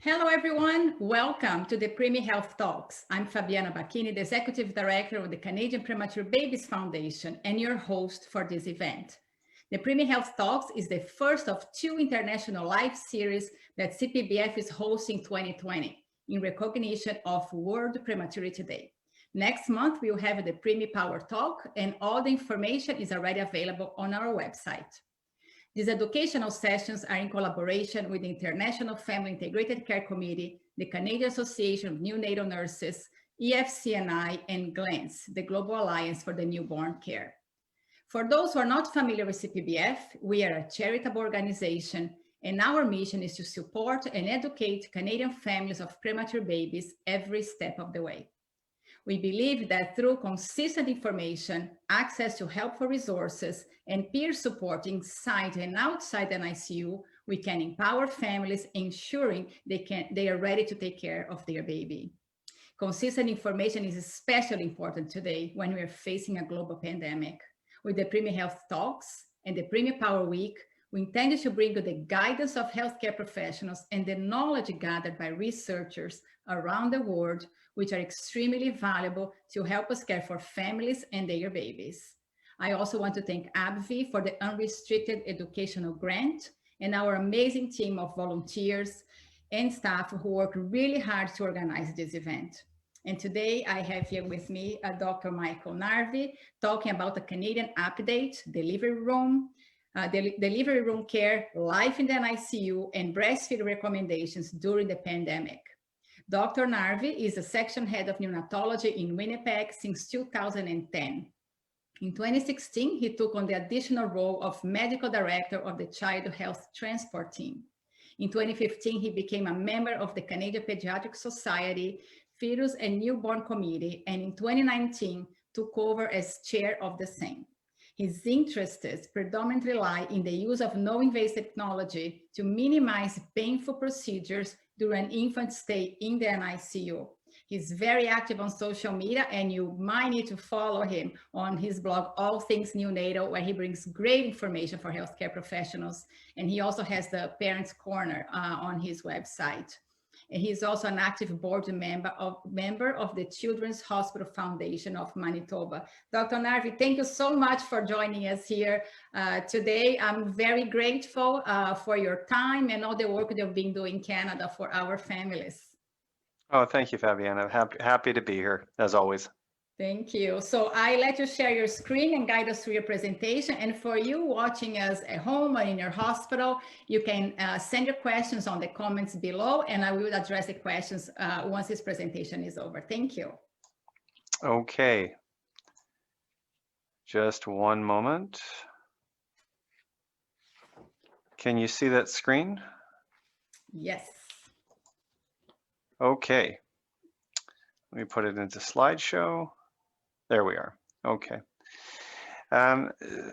Hello, everyone. Welcome to the Preemie Health Talks. I'm Fabiana Bacchini, the Executive Director of the Canadian Premature Babies Foundation, and your host for this event. The Preemie Health Talks is the first of two international live series that CPBF is hosting 2020 in recognition of World Prematurity Day. Next month, we'll have the Preemie Power Talk, and all the information is already available on our website. These educational sessions are in collaboration with the International Family Integrated Care Committee, the Canadian Association of Neonatal Nurses, EFCNI, and GLANS, the Global Alliance for the Newborn Care. For those who are not familiar with CPBF, we are a charitable organization, and our mission is to support and educate Canadian families of premature babies every step of the way. We believe that through consistent information, access to helpful resources, and peer support inside and outside the NICU, we can empower families, ensuring they are ready to take care of their baby. Consistent information is especially important today when we are facing a global pandemic. With the Preemie Health Talks and the Preemie Power Week, we intend to bring you the guidance of healthcare professionals and the knowledge gathered by researchers around the world, which are extremely valuable to help us care for families and their babies. I also want to thank AbbVie for the unrestricted educational grant and our amazing team of volunteers and staff who work really hard to organize this event. And today I have here with me Dr. Michael Narvey talking about the Canadian update, delivery room care, life in the NICU, and breastfeeding recommendations during the pandemic. Dr. Narvey is a section head of neonatology in Winnipeg since 2010. In 2016, he took on the additional role of medical director of the Child Health Transport team. In 2015, he became a member of the Canadian Pediatric Society Fetus and Newborn Committee, and in 2019, took over as chair of the same. His interests predominantly lie in the use of no-invasive technology to minimize painful procedures during an infant stay in the NICU. He's very active on social media, and you might need to follow him on his blog, All Things Neonatal, where he brings great information for healthcare professionals. And he also has the Parents Corner on his website. And he's also an active board member of the Children's Hospital Foundation of Manitoba. Dr. Narvey, thank you so much for joining us here today. I'm very grateful for your time and all the work that you've been doing in Canada for our families. Oh, thank you, Fabiana. Happy to be here, as always. Thank you. So I let you share your screen and guide us through your presentation. And for you watching us at home or in your hospital, you can send your questions on the comments below, and I will address the questions once this presentation is over. Thank you. Okay. Just one moment. Can you see that screen? Yes. Okay. Let me put it into slideshow. There we are. Okay.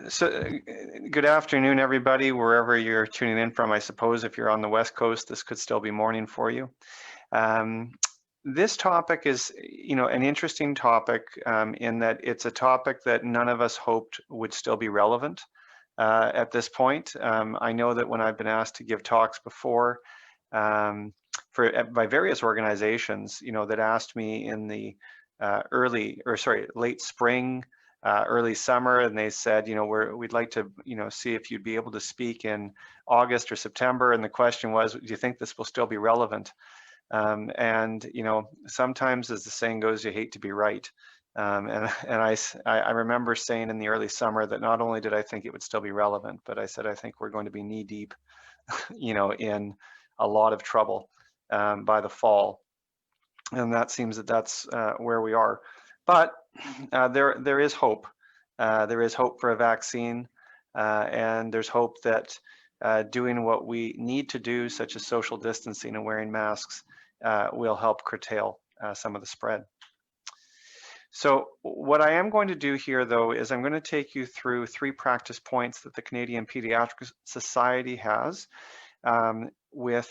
So good afternoon, everybody, wherever you're tuning in from. I suppose if you're on the West Coast, this could still be morning for you. This topic is, an interesting topic in that it's a topic that none of us hoped would still be relevant at this point. I know that when I've been asked to give talks before by various organizations, that asked me in the late spring, early summer, and they said, we'd like to, see if you'd be able to speak in August or September. And the question was, do you think this will still be relevant? And sometimes, as the saying goes, you hate to be right. And I remember saying in the early summer that not only did I think it would still be relevant, but I said I think we're going to be knee deep, in a lot of trouble by the fall. And that seems that that's where we are. But there is hope. There is hope for a vaccine, and there's hope that doing what we need to do, such as social distancing and wearing masks, will help curtail some of the spread. So what I am going to do here, though, is I'm going to take you through 3 practice points that the Canadian Pediatric Society has with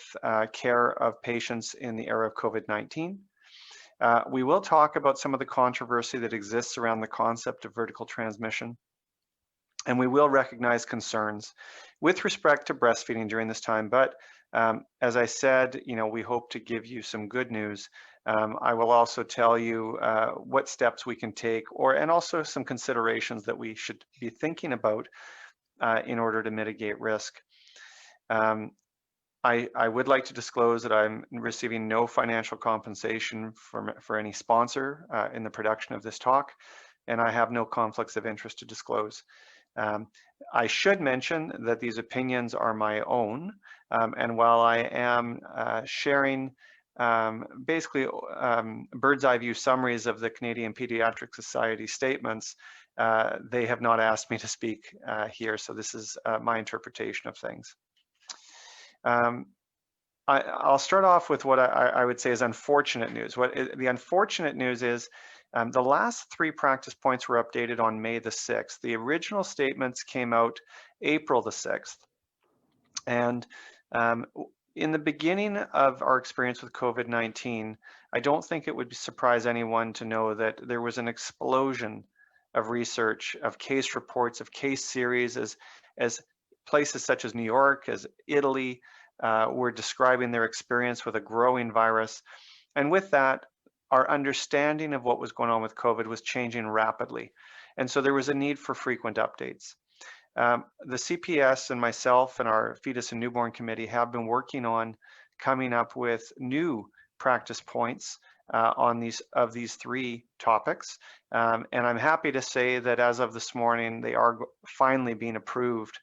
care of patients in the era of COVID-19. We will talk about some of the controversy that exists around the concept of vertical transmission. And we will recognize concerns with respect to breastfeeding during this time, but As I said, we hope to give you some good news. I will also tell you what steps we can take, and also some considerations that we should be thinking about in order to mitigate risk. I would like to disclose that I'm receiving no financial compensation for any sponsor in the production of this talk, and I have no conflicts of interest to disclose. I should mention that these opinions are my own, and while I am sharing basically bird's eye view summaries of the Canadian Pediatric Society statements, they have not asked me to speak here, so this is my interpretation of things. I'll start off with what I would say is unfortunate news. The unfortunate news is the last 3 practice points were updated on May the 6th. The original statements came out April the 6th. And in the beginning of our experience with COVID-19, I don't think it would surprise anyone to know that there was an explosion of research, of case reports, of case series, as places such as New York, as Italy, were describing their experience with a growing virus. And with that, our understanding of what was going on with COVID was changing rapidly. And so there was a need for frequent updates. The CPS and myself and our Fetus and Newborn Committee have been working on coming up with new practice points on these 3 topics. And I'm happy to say that as of this morning, they are finally being approved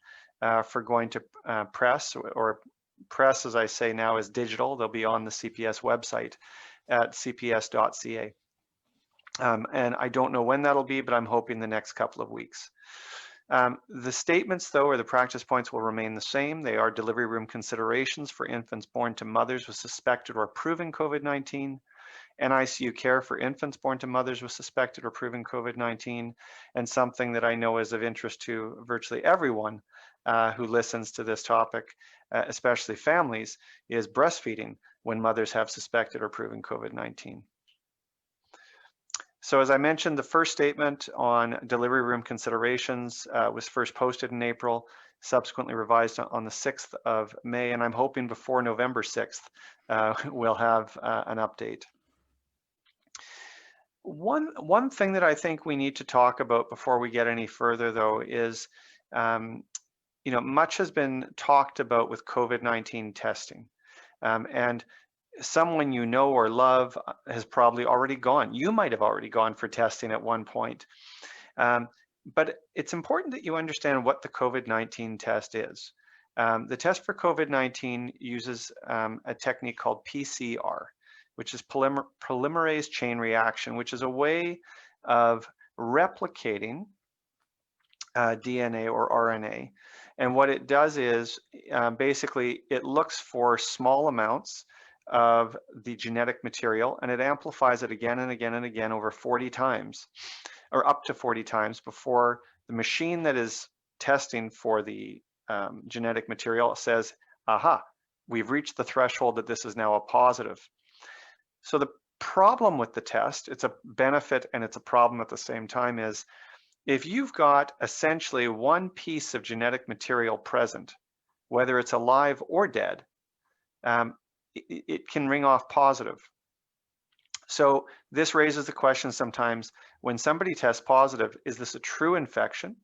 for going to press, or press, as I say now, is digital. They'll be on the CPS website at cps.ca. And I don't know when that'll be, but I'm hoping the next couple of weeks. The statements, though, or the practice points will remain the same. They are delivery room considerations for infants born to mothers with suspected or proven COVID-19, NICU care for infants born to mothers with suspected or proven COVID-19, and something that I know is of interest to virtually everyone who listens to this topic, especially families, is breastfeeding when mothers have suspected or proven COVID-19. So as I mentioned, the first statement on delivery room considerations was first posted in April, subsequently revised on the 6th of May, and I'm hoping before November 6th, we'll have an update. One thing that I think we need to talk about before we get any further, though, is much has been talked about with COVID-19 testing, and someone you know or love has probably already gone. You might have already gone for testing at one point. But it's important that you understand what the COVID-19 test is. The test for COVID-19 uses a technique called PCR, which is polymerase chain reaction, which is a way of replicating DNA or RNA. And what it does is basically it looks for small amounts of the genetic material, and it amplifies it again and again and again over 40 times, or up to 40 times, before the machine that is testing for the genetic material says, aha, we've reached the threshold that this is now a positive. So the problem with the test, it's a benefit and it's a problem at the same time, is if you've got essentially one piece of genetic material present, whether it's alive or dead, it can ring off positive. So this raises the question sometimes, when somebody tests positive, is this a true infection?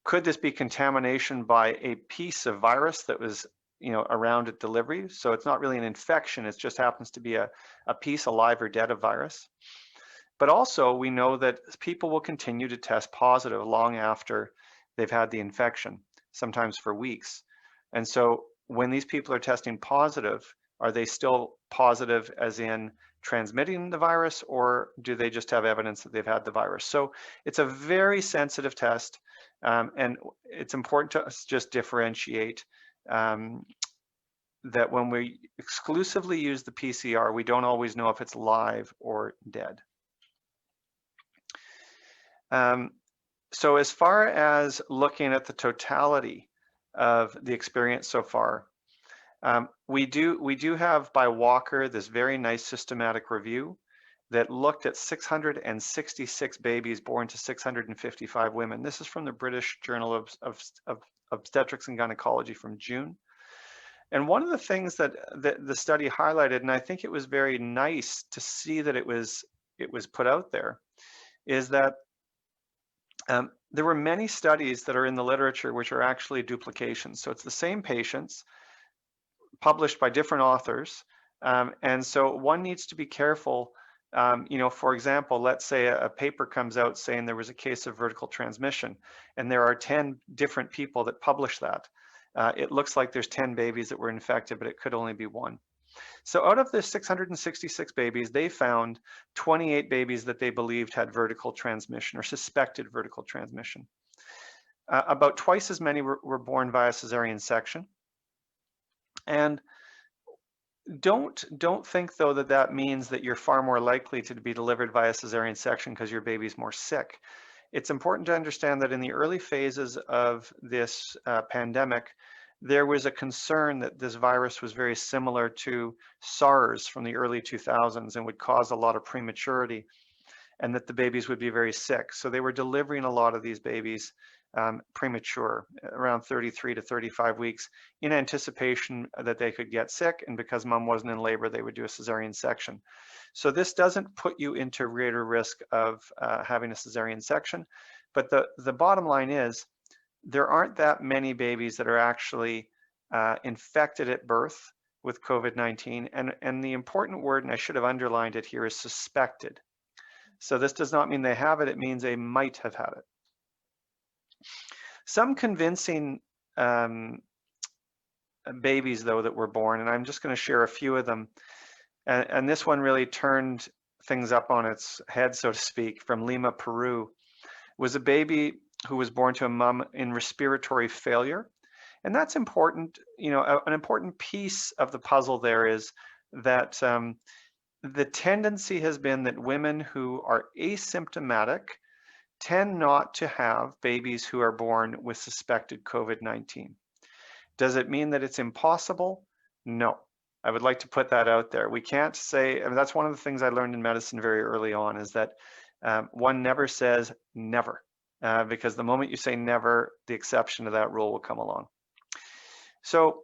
Could this be contamination by a piece of virus that was around at delivery? So it's not really an infection, it just happens to be a piece, alive or dead, of virus. But also we know that people will continue to test positive long after they've had the infection, sometimes for weeks. And so when these people are testing positive, are they still positive as in transmitting the virus, or do they just have evidence that they've had the virus? So it's a very sensitive test, and it's important to just differentiate that when we exclusively use the PCR, we don't always know if it's live or dead. So as far as looking at the totality of the experience so far, we do have by Walker this very nice systematic review that looked at 666 babies born to 655 women. This is from the British Journal of Obstetrics and Gynecology from June. And one of the things that the study highlighted, and I think it was very nice to see that it was put out there, is that there were many studies that are in the literature which are actually duplications. So it's the same patients published by different authors. And so one needs to be careful. You know, for example, let's say a paper comes out saying there was a case of vertical transmission, and there are 10 different people that publish that. It looks like there's 10 babies that were infected, but it could only be one. So out of the 666 babies, they found 28 babies that they believed had vertical transmission or suspected vertical transmission. About twice as many were born via cesarean section. And don't think though that means that you're far more likely to be delivered via cesarean section because your baby's more sick. It's important to understand that in the early phases of this pandemic, there was a concern that this virus was very similar to SARS from the early 2000s and would cause a lot of prematurity, and that the babies would be very sick. So they were delivering a lot of these babies premature, around 33 to 35 weeks, in anticipation that they could get sick, and because mom wasn't in labor, they would do a cesarean section. So this doesn't put you into greater risk of having a cesarean section, but the bottom line is there aren't that many babies that are actually infected at birth with COVID-19, and the important word, and I should have underlined it here, is suspected. So this does not mean they have it, it means they might have had it. Some convincing babies, though, that were born, and I'm just going to share a few of them. And this one really turned things up on its head, so to speak, from Lima, Peru, was a baby who was born to a mom in respiratory failure. And that's important. You know, an important piece of the puzzle there is that the tendency has been that women who are asymptomatic tend not to have babies who are born with suspected COVID-19. Does it mean that it's impossible? No. I would like to put that out there. We can't say, I mean, that's one of the things I learned in medicine very early on, is that one never says never, because the moment you say never, the exception to that rule will come along. So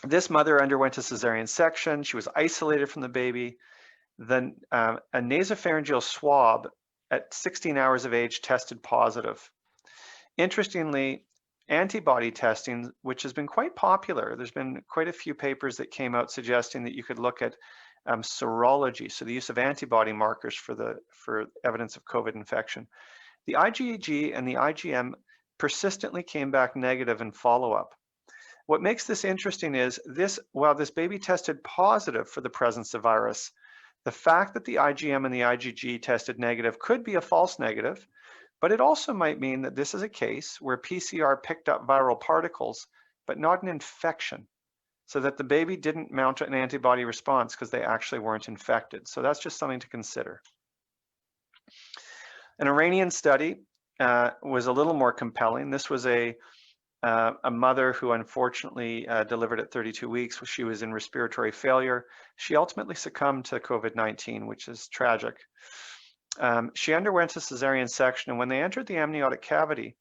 this mother underwent a cesarean section. She was isolated from the baby. Then a nasopharyngeal swab at 16 hours of age tested positive. Interestingly, antibody testing, which has been quite popular, there's been quite a few papers that came out suggesting that you could look at serology, so the use of antibody markers for evidence of COVID infection. The IgG and the IgM persistently came back negative in follow-up. What makes this interesting is while this baby tested positive for the presence of virus, the fact that the IgM and the IgG tested negative could be a false negative, but it also might mean that this is a case where PCR picked up viral particles, but not an infection, so that the baby didn't mount an antibody response because they actually weren't infected. So that's just something to consider. An Iranian study was a little more compelling. This was a mother who unfortunately delivered at 32 weeks. She was in respiratory failure. She ultimately succumbed to COVID-19, which is tragic. She underwent a cesarean section, and when they entered the amniotic cavity,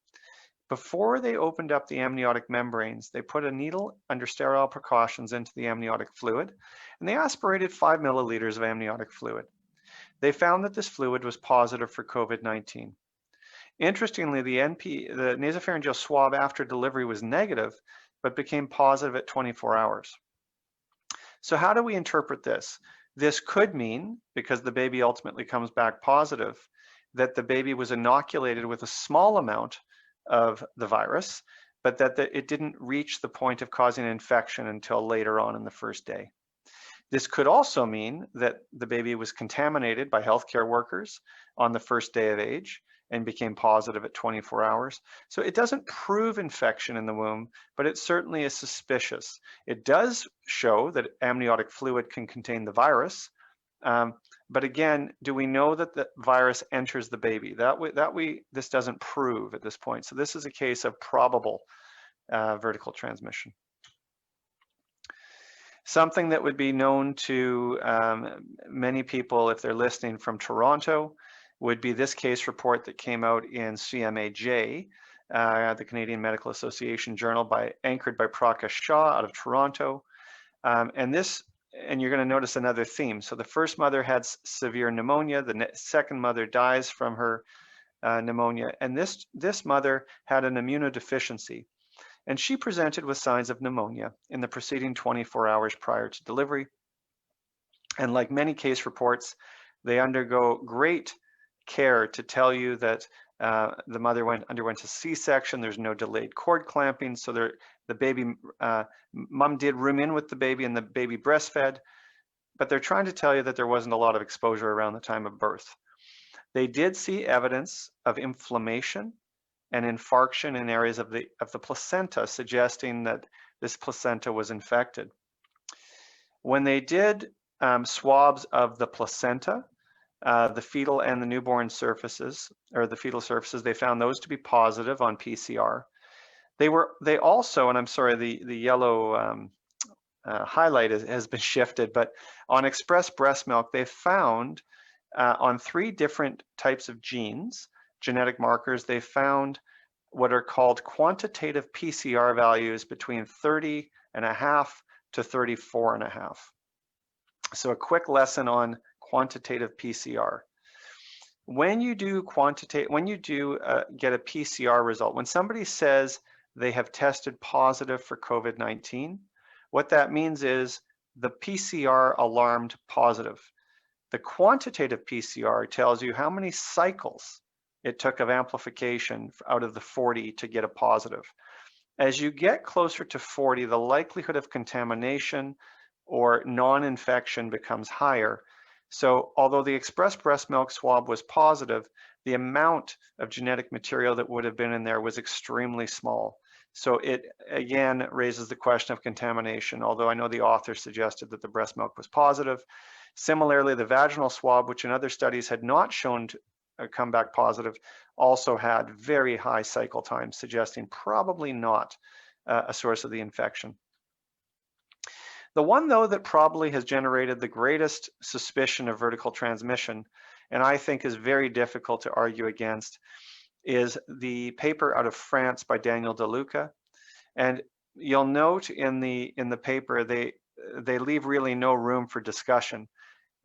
before they opened up the amniotic membranes, they put a needle under sterile precautions into the amniotic fluid, and they aspirated 5 milliliters of amniotic fluid. They found that this fluid was positive for COVID-19. Interestingly, the nasopharyngeal swab after delivery was negative, but became positive at 24 hours. So how do we interpret this? This could mean, because the baby ultimately comes back positive, that the baby was inoculated with a small amount of the virus, but that it didn't reach the point of causing infection until later on in the first day. This could also mean that the baby was contaminated by healthcare workers on the first day of age and became positive at 24 hours. So it doesn't prove infection in the womb, but it certainly is suspicious. It does show that amniotic fluid can contain the virus, but again, do we know that the virus enters the baby? This doesn't prove at this point. So this is a case of probable vertical transmission. Something that would be known to many people if they're listening from Toronto would be this case report that came out in CMAJ the Canadian Medical Association Journal, anchored by Prakash Shah out of Toronto. And you're going to notice another theme. So the first mother had severe pneumonia. The second mother dies from her pneumonia. And this mother had an immunodeficiency. And she presented with signs of pneumonia in the preceding 24 hours prior to delivery. And like many case reports, they undergo great care to tell you that the mother underwent a C-section. There's no delayed cord clamping, so the baby, mom did room in with the baby, and the baby breastfed. But they're trying to tell you that there wasn't a lot of exposure around the time of birth. They did see evidence of inflammation and infarction in areas of the placenta, suggesting that this placenta was infected. When they did swabs of the placenta, the fetal and the newborn surfaces, or the fetal surfaces, they found those to be positive on PCR. They also, and I'm sorry, the yellow highlight has been shifted, but on expressed breast milk, they found on 3 different types of genes, genetic markers, they found what are called quantitative PCR values between 30.5 to 34.5. So a quick lesson on quantitative PCR. When you do get a PCR result, when somebody says they have tested positive for COVID-19, what that means is the PCR alarmed positive. The quantitative PCR tells you how many cycles it took of amplification out of the 40 to get a positive. As you get closer to 40, the likelihood of contamination or non-infection becomes higher. So although the expressed breast milk swab was positive, the amount of genetic material that would have been in there was extremely small. So it again raises the question of contamination, although I know the author suggested that the breast milk was positive. Similarly, the vaginal swab, which in other studies had not shown to come back positive, also had very high cycle times, suggesting probably not a source of the infection. The one, though, that probably has generated the greatest suspicion of vertical transmission, and I think is very difficult to argue against, is the paper out of France by Daniel DeLuca. And you'll note in the paper, they leave really no room for discussion.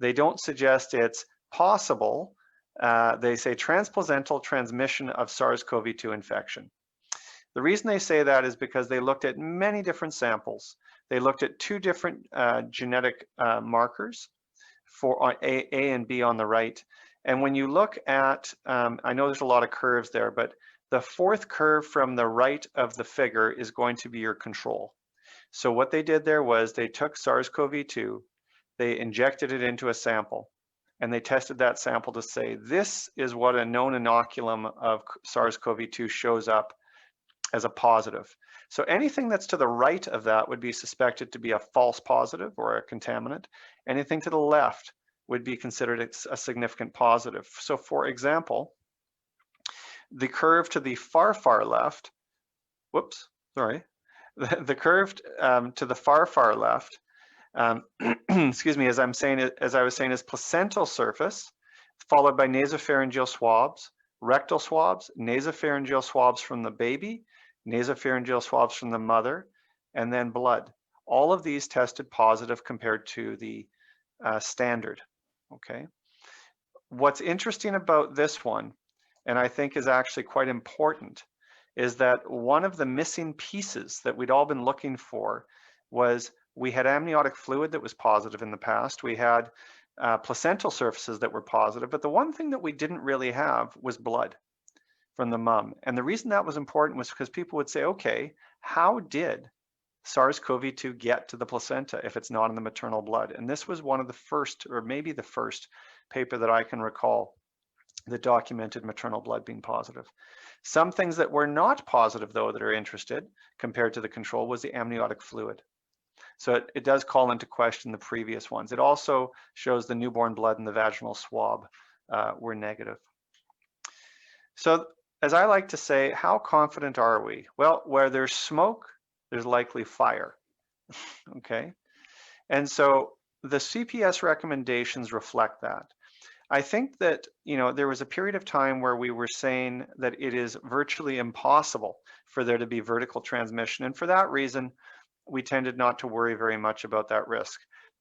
They don't suggest it's possible. They say transplacental transmission of SARS-CoV-2 infection. The reason they say that is because they looked at many different samples. They looked at 2 different genetic markers for A and B on the right. And when you look at, I know there's a lot of curves there, but the 4th curve from the right of the figure is going to be your control. So what they did there was they took SARS-CoV-2, they injected it into a sample, and they tested that sample to say, this is what a known inoculum of SARS-CoV-2 shows up as a positive. So anything that's to the right of that would be suspected to be a false positive or a contaminant. Anything to the left would be considered a significant positive. So for example, the curve to the far left, whoops, sorry, the curve to the far left, excuse me, as I was saying, is placental surface, followed by nasopharyngeal swabs, rectal swabs, nasopharyngeal swabs from the baby, nasopharyngeal swabs from the mother, and then blood. All of these tested positive compared to the standard, okay? What's interesting about this one, and I think is actually quite important, is that one of the missing pieces that we'd all been looking for was we had amniotic fluid that was positive in the past. We had placental surfaces that were positive, but the one thing that we didn't really have was blood from the mom. And the reason that was important was because people would say, okay, how did SARS-CoV-2 get to the placenta if it's not in the maternal blood? And this was one of the first, or maybe the first paper that I can recall that documented maternal blood being positive. Some things that were not positive, though, that are interested compared to the control was the amniotic fluid. So it does call into question the previous ones. It also shows the newborn blood and the vaginal swab were negative. So as I like to say, how confident are we? Well, where there's smoke, there's likely fire, okay? And so the CPS recommendations reflect that. I think that, there was a period of time where we were saying that it is virtually impossible for there to be vertical transmission. And for that reason, we tended not to worry very much about that risk.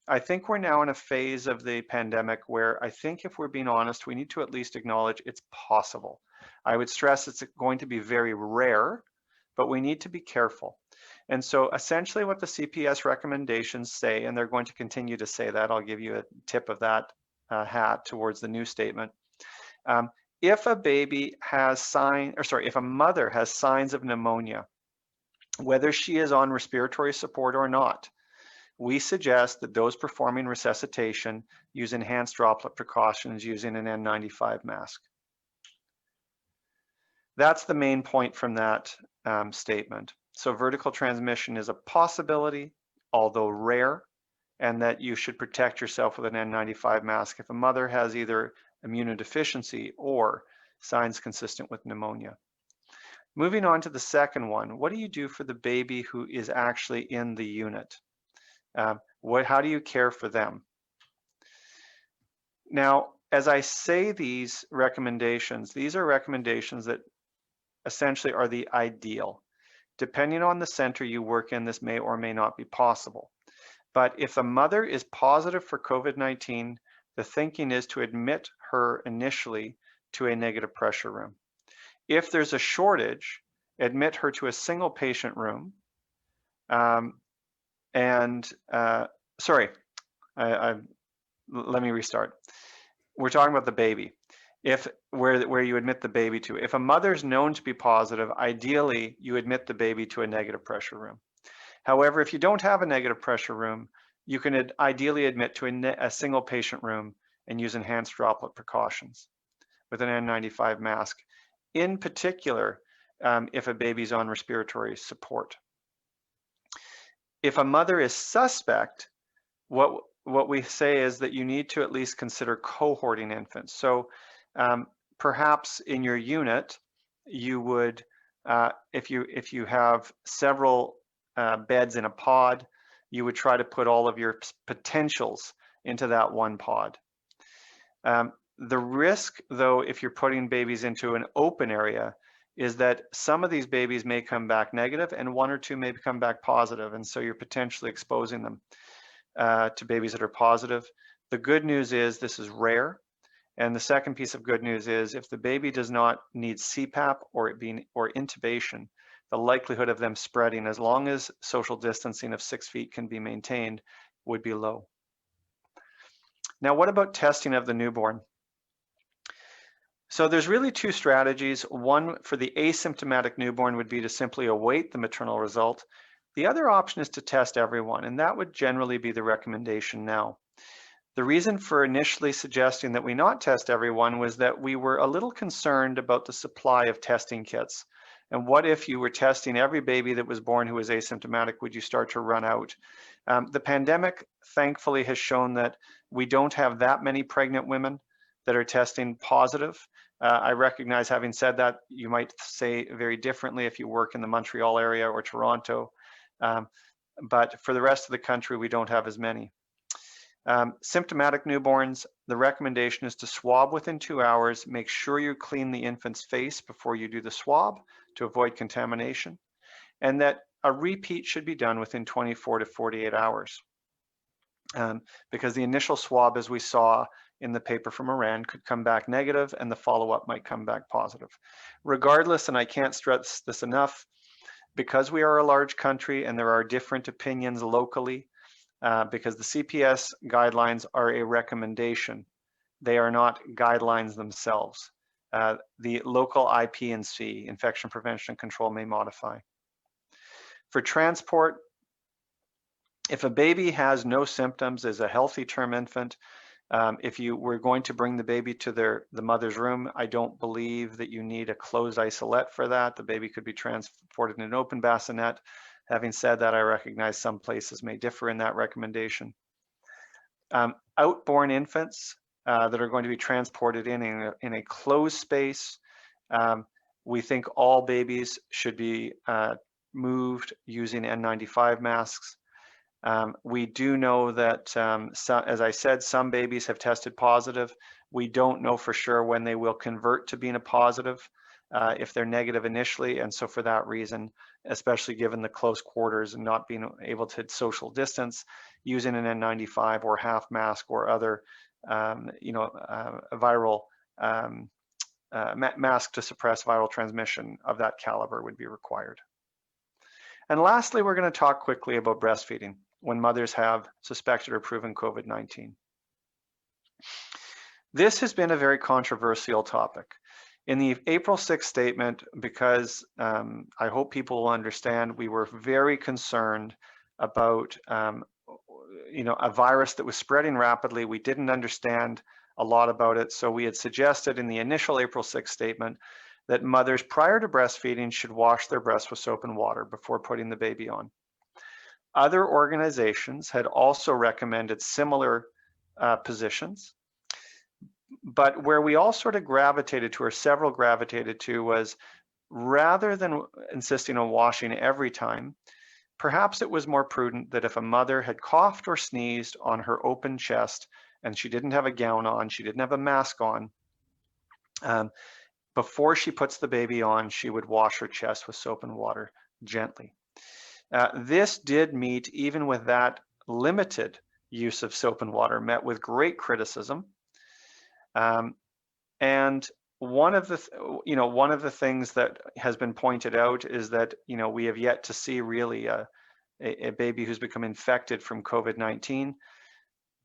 I think we're now in a phase of the pandemic where I think if we're being honest, we need to at least acknowledge it's possible. I would stress it's going to be very rare, but we need to be careful. And so essentially what the CPS recommendations say, and they're going to continue to say that, I'll give you a tip of that hat towards the new statement. If a baby has if a mother has signs of pneumonia, whether she is on respiratory support or not, we suggest that those performing resuscitation use enhanced droplet precautions using an N95 mask. That's the main point from that statement. So vertical transmission is a possibility, although rare, and that you should protect yourself with an N95 mask if a mother has either immunodeficiency or signs consistent with pneumonia. Moving on to the second one, what do you do for the baby who is actually in the unit? How do you care for them? Now, as I say these recommendations, these are recommendations that essentially are the ideal. Depending on the center you work in, this may or may not be possible. But if the mother is positive for COVID-19, the thinking is to admit her initially to a negative pressure room. If there's a shortage, admit her to a single patient room. Let me restart. We're talking about the baby. Where you admit the baby to. If a mother's known to be positive, ideally you admit the baby to a negative pressure room. However, if you don't have a negative pressure room, you can ideally admit to a single patient room and use enhanced droplet precautions with an N95 mask. In particular, if a baby's on respiratory support. If a mother is suspect, what we say is that you need to at least consider cohorting infants. So perhaps in your unit, you would, if you have several beds in a pod, you would try to put all of your potentials into that one pod. The risk, though, if you're putting babies into an open area, is that some of these babies may come back negative and one or two may come back positive, and so you're potentially exposing them to babies that are positive. The good news is this is rare. And the second piece of good news is if the baby does not need CPAP or intubation, the likelihood of them spreading, as long as social distancing of 6 feet can be maintained, would be low. Now, what about testing of the newborn? So there's really two strategies. One for the asymptomatic newborn would be to simply await the maternal result. The other option is to test everyone, and that would generally be the recommendation now. The reason for initially suggesting that we not test everyone was that we were a little concerned about the supply of testing kits. And what if you were testing every baby that was born who was asymptomatic, would you start to run out? The pandemic, thankfully, has shown that we don't have that many pregnant women that are testing positive. I recognize, having said that, you might say very differently if you work in the Montreal area or Toronto. But for the rest of the country, we don't have as many. Symptomatic newborns, the recommendation is to swab within 2 hours. Make sure you clean the infant's face before you do the swab to avoid contamination, and that a repeat should be done within 24 to 48 hours. Because the initial swab, as we saw in the paper from Iran, could come back negative and the follow-up might come back positive. Regardless, and I can't stress this enough, because we are a large country and there are different opinions locally, because the CPS guidelines are a recommendation. They are not guidelines themselves. The local IP&C, infection prevention and control, may modify. For transport, if a baby has no symptoms, is a healthy term infant, if you were going to bring the baby to the mother's room, I don't believe that you need a closed isolette for that. The baby could be transported in an open bassinet. Having said that, I recognize some places may differ in that recommendation. Outborn infants that are going to be transported in a closed space, we think all babies should be moved using N95 masks. We do know that, as I said, some babies have tested positive. We don't know for sure when they will convert to being a positive if they're negative initially. And so for that reason, especially given the close quarters and not being able to social distance, using an N95 or half mask or other, viral mask to suppress viral transmission of that caliber would be required. And lastly, we're going to talk quickly about breastfeeding when mothers have suspected or proven COVID-19. This has been a very controversial topic. In the April 6th statement, because I hope people will understand, we were very concerned about a virus that was spreading rapidly. We didn't understand a lot about it, so we had suggested in the initial April 6th statement that mothers prior to breastfeeding should wash their breasts with soap and water before putting the baby on. Other organizations had also recommended similar positions, but where we all sort of gravitated to, or several gravitated to, was rather than insisting on washing every time, perhaps it was more prudent that if a mother had coughed or sneezed on her open chest and she didn't have a gown on, she didn't have a mask on, before she puts the baby on, she would wash her chest with soap and water gently. This did meet, even with that limited use of soap and water, met with great criticism. And one of the things that has been pointed out is that we have yet to see really a baby who's become infected from COVID-19,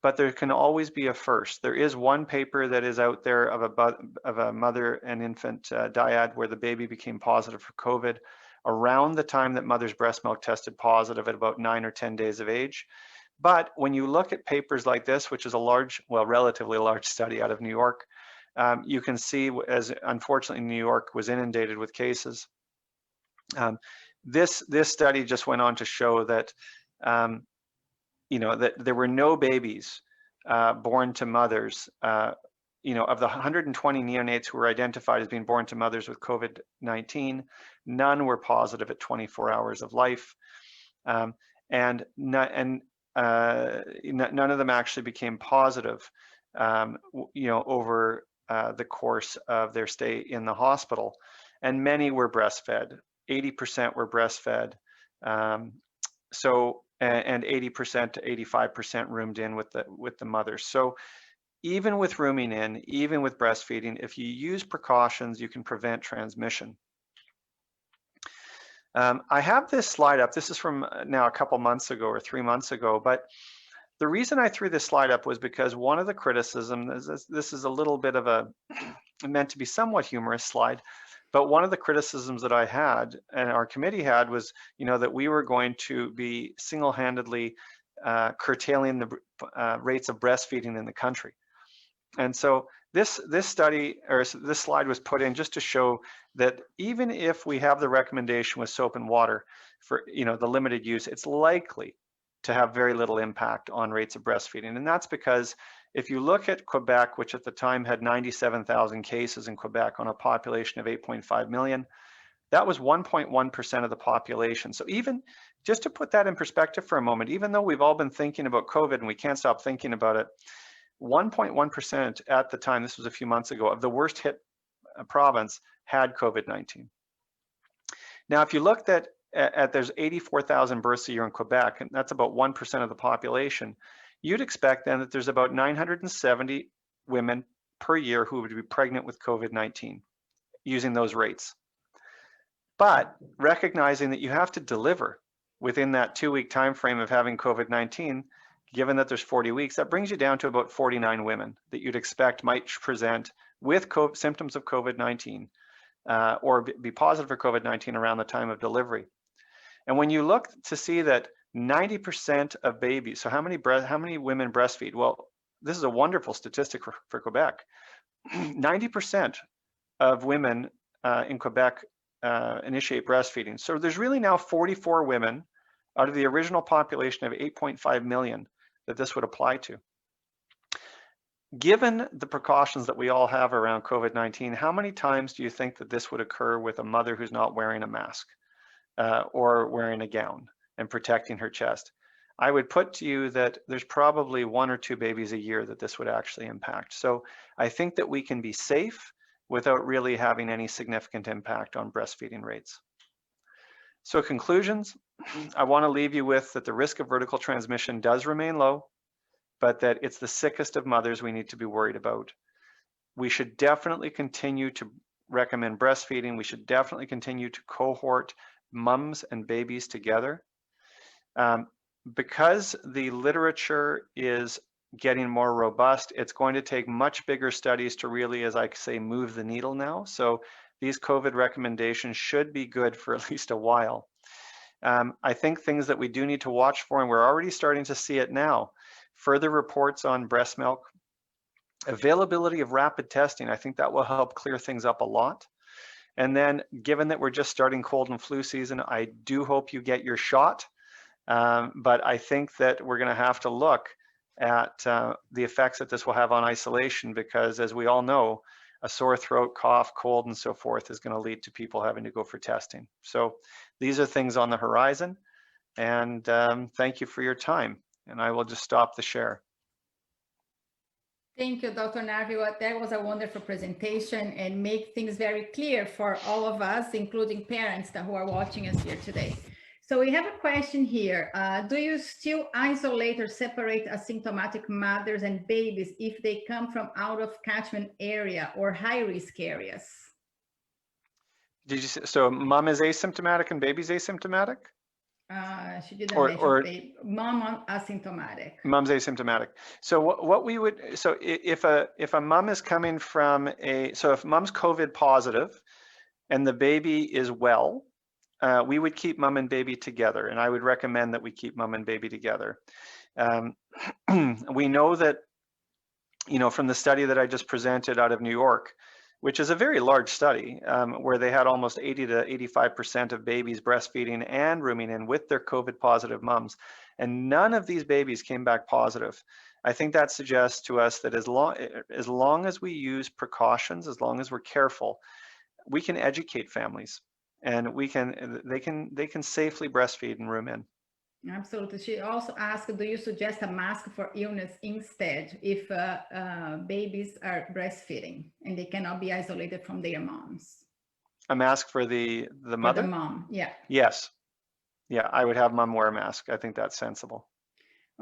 but there can always be a first. There is one paper that is out there of a mother and infant dyad where the baby became positive for COVID around the time that mother's breast milk tested positive at about 9 or 10 days of age. But when you look at papers like this, which is a relatively large study out of New York, you can see, as unfortunately New York was inundated with cases. This study just went on to show that that there were no babies born to mothers. Of the 120 neonates who were identified as being born to mothers with COVID-19, none were positive at 24 hours of life, and none of them actually became positive, over the course of their stay in the hospital, and many were breastfed. 80% were breastfed, and 80% to 85% roomed in with the mothers. So even with rooming in, even with breastfeeding, if you use precautions, you can prevent transmission. I have this slide up. This is from now a couple months ago or 3 months ago, but the reason I threw this slide up was because one of the criticisms, this is a little bit of a, meant to be somewhat humorous slide, but one of the criticisms that I had and our committee had was, that we were going to be single-handedly curtailing the rates of breastfeeding in the country. And so this study, or this slide, was put in just to show that even if we have the recommendation with soap and water for the limited use, it's likely to have very little impact on rates of breastfeeding. And that's because if you look at Quebec, which at the time had 97,000 cases in Quebec on a population of 8.5 million, that was 1.1% of the population. So even just to put that in perspective for a moment, even though we've all been thinking about COVID and we can't stop thinking about it, 1.1% at the time, this was a few months ago, of the worst hit province had COVID-19. Now, if you looked at there's 84,000 births a year in Quebec, and that's about 1% of the population, you'd expect then that there's about 970 women per year who would be pregnant with COVID-19 using those rates. But recognizing that you have to deliver within that 2-week time frame of having COVID-19, given that there's 40 weeks, that brings you down to about 49 women that you'd expect might present with symptoms of COVID-19 or be positive for COVID-19 around the time of delivery. And when you look to see that 90% of babies, so how many women breastfeed? Well, this is a wonderful statistic for Quebec. 90% of women in Quebec initiate breastfeeding. So there's really now 44 women out of the original population of 8.5 million that this would apply to. Given the precautions that we all have around COVID-19, how many times do you think that this would occur with a mother who's not wearing a mask or wearing a gown and protecting her chest? I would put to you that there's probably 1 or 2 babies a year that this would actually impact. So I think that we can be safe without really having any significant impact on breastfeeding rates. So conclusions, I want to leave you with that the risk of vertical transmission does remain low, but that it's the sickest of mothers we need to be worried about. We should definitely continue to recommend breastfeeding. We should definitely continue to cohort mums and babies together. Because the literature is getting more robust, it's going to take much bigger studies to really, as I say, move the needle now. So these COVID recommendations should be good for at least a while. I think things that we do need to watch for, and we're already starting to see it now, further reports on breast milk, availability of rapid testing. I think that will help clear things up a lot. And then given that we're just starting cold and flu season, I do hope you get your shot. But I think that we're going to have to look at the effects that this will have on isolation, because as we all know, a sore throat, cough, cold, and so forth is going to lead to people having to go for testing. So these are things on the horizon, and thank you for your time. And I will just stop the share. Thank you, Dr. Narvey. That was a wonderful presentation and make things very clear for all of us, including parents who are watching us here today. So we have a question here. Do you still isolate or separate asymptomatic mothers and babies if they come from out of catchment area or high risk areas? Did you say, so mom is asymptomatic and baby's asymptomatic? She didn't mention mom asymptomatic. Mom's asymptomatic. So what we would, so if a mom is coming from so if mom's COVID positive and the baby is well, we would keep mom and baby together, and I would recommend that we keep mom and baby together. We know that, from the study that I just presented out of New York, which is a very large study, where they had almost 80 to 85% of babies breastfeeding and rooming in with their COVID positive moms, and none of these babies came back positive. I think that suggests to us that as long as we use precautions, as long as we're careful, we can educate families. And they can safely breastfeed and room in. Absolutely. She also asked, do you suggest a mask for illness instead if babies are breastfeeding and they cannot be isolated from their moms? A mask for the mother? For the mom, yeah. Yes. Yeah, I would have mom wear a mask. I think that's sensible.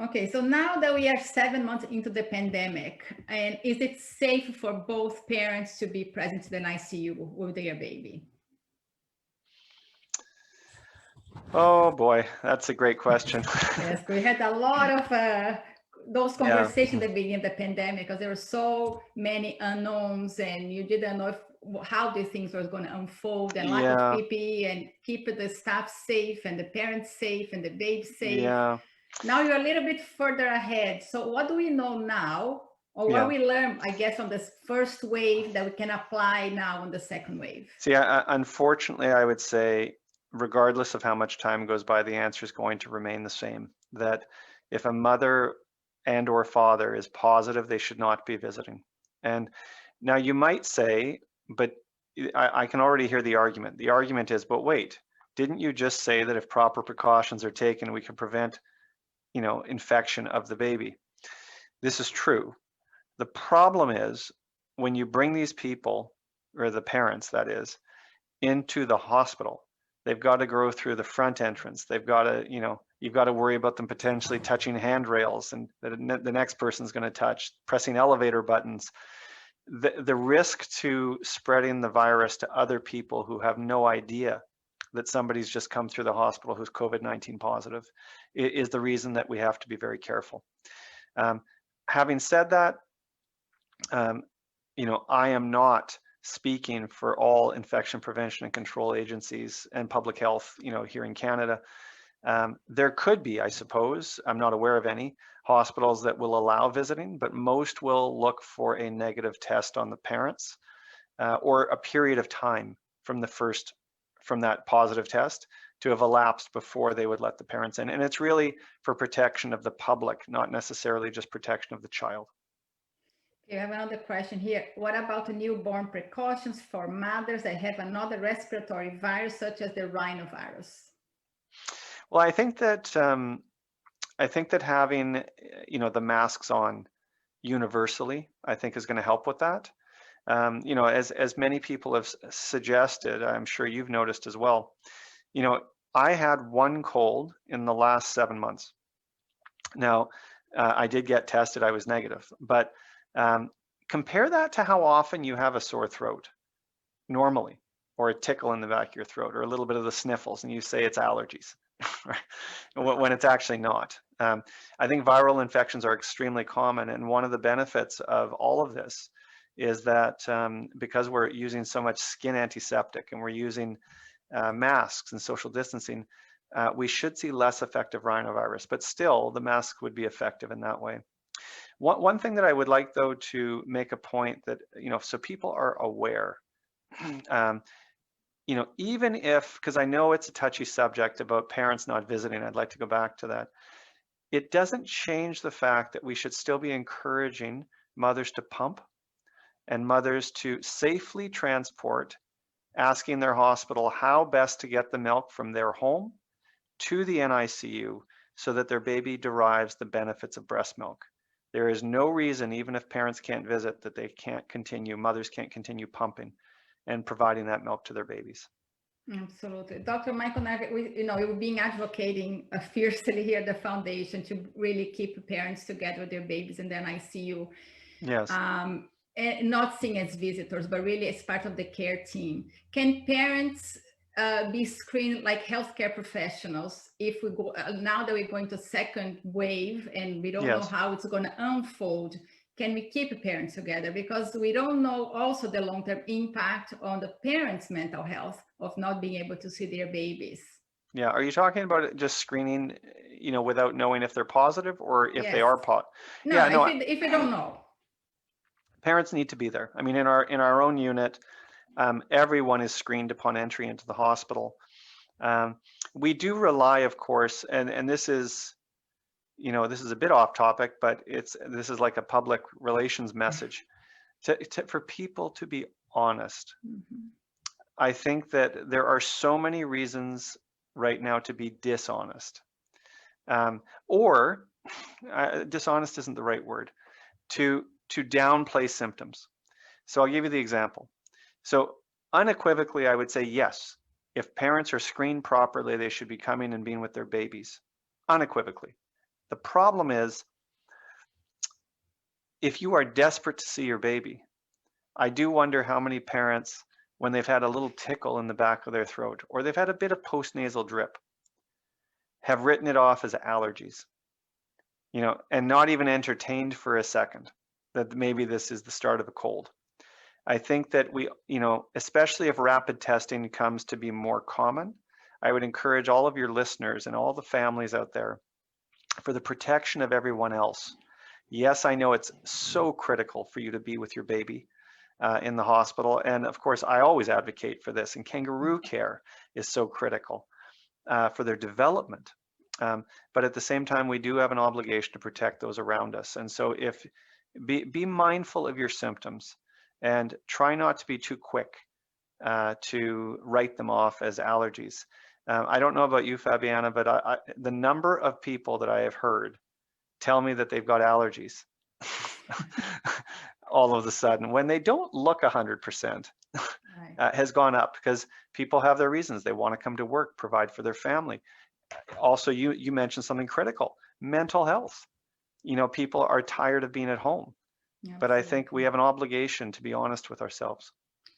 Okay, so now that we are 7 months into the pandemic, and is it safe for both parents to be present in the NICU with their baby? Oh boy, that's a great question. Yes, we had a lot of those conversations at the beginning of the pandemic because there were so many unknowns and you didn't know how these things were going to unfold, and lack of PPE and keep the staff safe and the parents safe and the baby safe. Yeah. Now you're a little bit further ahead. So what do we know now, or what we learned, I guess, on this first wave that we can apply now on the second wave? See, unfortunately, I would say, regardless of how much time goes by, the answer is going to remain the same, that if a mother and or father is positive, they should not be visiting. And now you might say, but I can already hear the argument. The argument is, but wait, didn't you just say that if proper precautions are taken, we can prevent, infection of the baby? This is true. The problem is when you bring these people, or the parents that is, into the hospital, they've got to go through the front entrance. They've got to, you've got to worry about them potentially touching handrails and the next person's going to touch, pressing elevator buttons. The risk to spreading the virus to other people who have no idea that somebody's just come through the hospital who's COVID-19 positive is the reason that we have to be very careful. Having said that, I am not speaking for all infection prevention and control agencies and public health, here in Canada. There could be, I suppose, I'm not aware of any hospitals that will allow visiting, but most will look for a negative test on the parents, or a period of time from that positive test to have elapsed before they would let the parents in. And it's really for protection of the public, not necessarily just protection of the child. Okay, I have another question here. What about the newborn precautions for mothers that have another respiratory virus, such as the rhinovirus? Well, I think that I think that having, the masks on universally, I think is going to help with that. As many people have suggested, I'm sure you've noticed as well, I had one cold in the last 7 months. Now, I did get tested, I was negative, but compare that to how often you have a sore throat normally, or a tickle in the back of your throat, or a little bit of the sniffles, and you say it's allergies, when it's actually not. I think viral infections are extremely common, and one of the benefits of all of this is that because we're using so much skin antiseptic and we're using masks and social distancing, we should see less effective rhinovirus, but still the mask would be effective in that way. One thing that I would like, though, to make a point that, so people are aware, even if, because I know it's a touchy subject about parents not visiting, I'd like to go back to that. It doesn't change the fact that we should still be encouraging mothers to pump and mothers to safely transport, asking their hospital how best to get the milk from their home to the NICU so that their baby derives the benefits of breast milk. There is no reason, even if parents can't visit, that they can't continue, mothers can't continue pumping and providing that milk to their babies. Absolutely. Dr. Michael Narvey, we've been advocating fiercely here at the foundation to really keep parents together with their babies in the NICU. Yes. And not seen as visitors, but really as part of the care team. Can parents be screened like healthcare professionals if we go, now that we're going to second wave and we don't know how it's going to unfold? Can we keep parents together? Because we don't know also the long-term impact on the parents' mental health of not being able to see their babies. Yeah, are you talking about just screening, without knowing if they're positive or if they are positive? No, yeah, no, if we don't know. Parents need to be there. I mean, in our own unit, everyone is screened upon entry into the hospital. We do rely, of course, and this is, this is a bit off topic, but this is like a public relations message for people to be honest. Mm-hmm. I think that there are so many reasons right now to be dishonest, or dishonest isn't the right word, to downplay symptoms. So I'll give you the example. So unequivocally, I would say yes, if parents are screened properly, they should be coming and being with their babies, unequivocally. The problem is, if you are desperate to see your baby, I do wonder how many parents, when they've had a little tickle in the back of their throat, or they've had a bit of postnasal drip, have written it off as allergies, and not even entertained for a second that maybe this is the start of a cold. I think that we, especially if rapid testing comes to be more common, I would encourage all of your listeners and all the families out there, for the protection of everyone else. Yes, I know it's so critical for you to be with your baby in the hospital. And of course, I always advocate for this. And kangaroo care is so critical for their development. But at the same time, we do have an obligation to protect those around us. And so be mindful of your symptoms and try not to be too quick to write them off as allergies. I don't know about you, Fabiana, but the number of people that I have heard tell me that they've got allergies all of a sudden, when they don't look 100%, has gone up because people have their reasons. They want to come to work, provide for their family. Also, you mentioned something critical, mental health. People are tired of being at home. Absolutely. But I think we have an obligation to be honest with ourselves.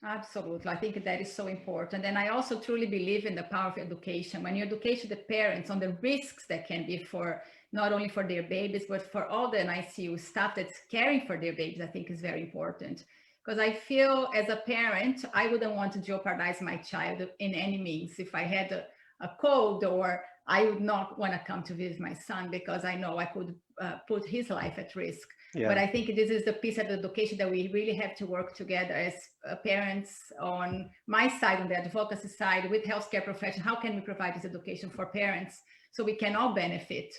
Absolutely. I think that is so important. And I also truly believe in the power of education. When you educate the parents on the risks that can be for not only for their babies, but for all the NICU staff that's caring for their babies, I think is very important. Because I feel as a parent, I wouldn't want to jeopardize my child in any means. If I had a cold, or I would not want to come to visit my son because I know I could put his life at risk. Yeah. But I think this is the piece of education that we really have to work together as parents on my side, on the advocacy side, with healthcare professionals. How can we provide this education for parents so we can all benefit?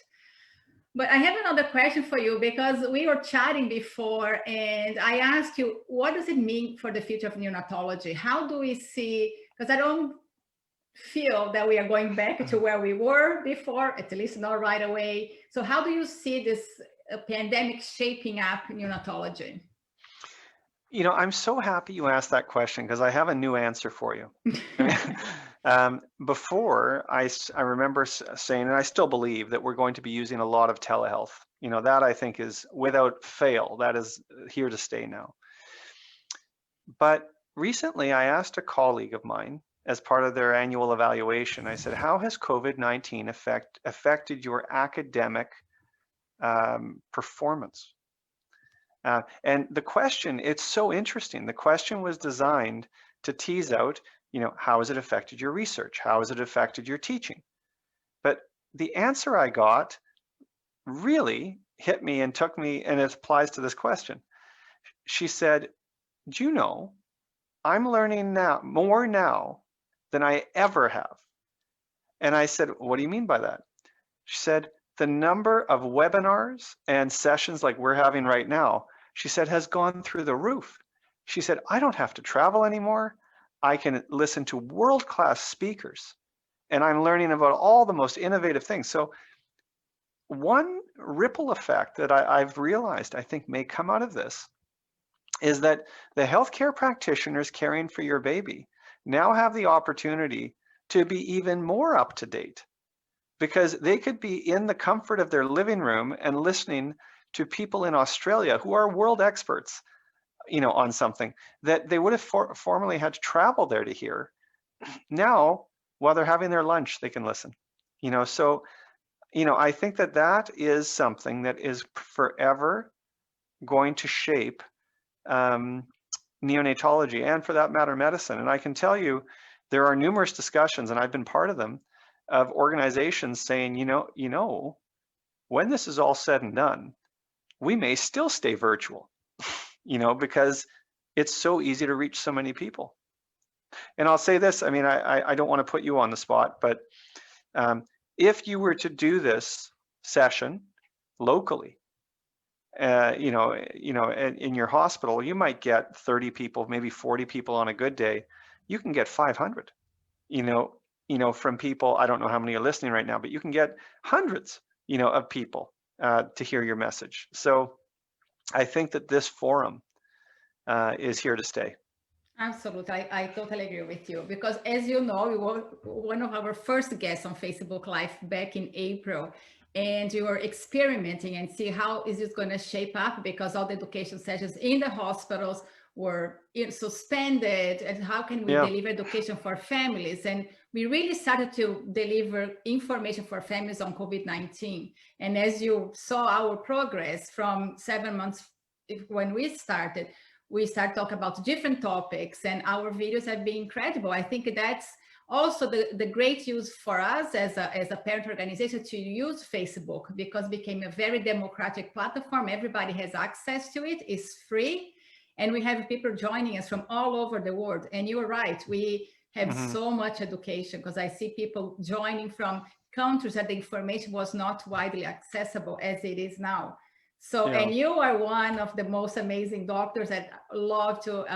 But I have another question for you, because we were chatting before and I asked you, what does it mean for the future of neonatology? How do we see, because I don't feel that we are going back to where we were before, at least not right away. So how do you see this pandemic shaping up neonatology? You know, I'm so happy you asked that question because I have a new answer for you. Before, I remember saying, and I still believe that we're going to be using a lot of telehealth. You know, that I think is without fail, that is here to stay now. But recently I asked a colleague of mine as part of their annual evaluation, I said, how has COVID-19 affected your academic performance? And the question, it's so interesting. The question was designed to tease out, you know, how has it affected your research? How has it affected your teaching? But the answer I got really hit me and took me, and it applies to this question. She said, do you know, I'm learning now more now than I ever have. And I said, what do you mean by that? She said, the number of webinars and sessions like we're having right now, she said, has gone through the roof. She said, I don't have to travel anymore. I can listen to world-class speakers, and I'm learning about all the most innovative things. So one ripple effect that I've realized I think may come out of this is that the healthcare practitioners caring for your baby now have the opportunity to be even more up to date, because they could be in the comfort of their living room and listening to people in Australia who are world experts, you know, on something that they would have formerly had to travel there to hear. Now, while they're having their lunch, they can listen, you know. So, you know, I think that that is something that is forever going to shape neonatology, and for that matter, medicine. And I can tell you, there are numerous discussions, and I've been part of them, of organizations saying, you know, when this is all said and done, we may still stay virtual, you know, because it's so easy to reach so many people. And I'll say this, I mean, I don't want to put you on the spot, but if you were to do this session locally, you know, in your hospital, you might get 30 people, maybe 40 people on a good day. You can get 500, you know, from people. I don't know how many are listening right now, but you can get hundreds, you know, of people to hear your message. So I think that this forum is here to stay. Absolutely. I totally agree with you, because as you know, you were one of our first guests on Facebook Live back in April, and you were experimenting and see how is it going to shape up, because all the education sessions in the hospitals were suspended, and how can we deliver education for families? And we really started to deliver information for families on COVID-19. And as you saw our progress from 7 months when we started talking about different topics, and our videos have been incredible. I think that's also the great use for us as a parent organization to use Facebook, because it became a very democratic platform. Everybody has access to it. It's free. And we have people joining us from all over the world. And you're right, we have so much education, because I see people joining from countries that the information was not widely accessible as it is now. So, and you are one of the most amazing doctors that love to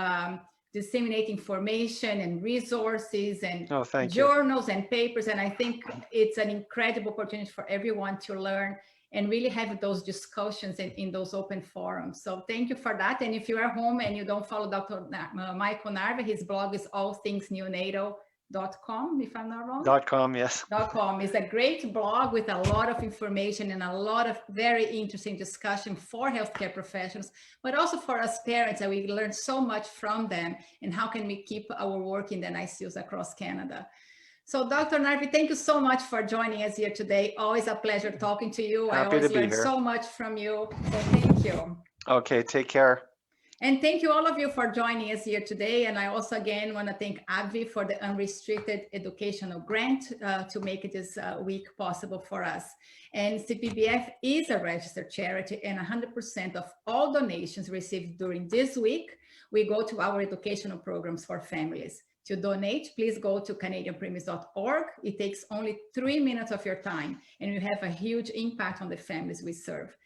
disseminate information and resources and journals and papers. And I think it's an incredible opportunity for everyone to learn and really have those discussions in those open forums. So thank you for that. And if you are home and you don't follow Dr. Michael Narvey, his blog is allthingsneonatal.com, if I'm not wrong. .com, yes. .com is a great blog with a lot of information and a lot of very interesting discussion for healthcare professionals, but also for us parents, and we learn so much from them, and how can we keep our work in the NICUs across Canada. So Dr. Narvey, thank you so much for joining us here today. Always a pleasure talking to you. I always learn so much from you. So thank you. Okay, take care. And thank you all of you for joining us here today. And I also again want to thank AbbVie for the unrestricted educational grant to make this week possible for us. And CPBF is a registered charity, and 100% of all donations received during this week, we go to our educational programs for families. To donate, please go to CanadianPremies.org. It takes only 3 minutes of your time, and you have a huge impact on the families we serve.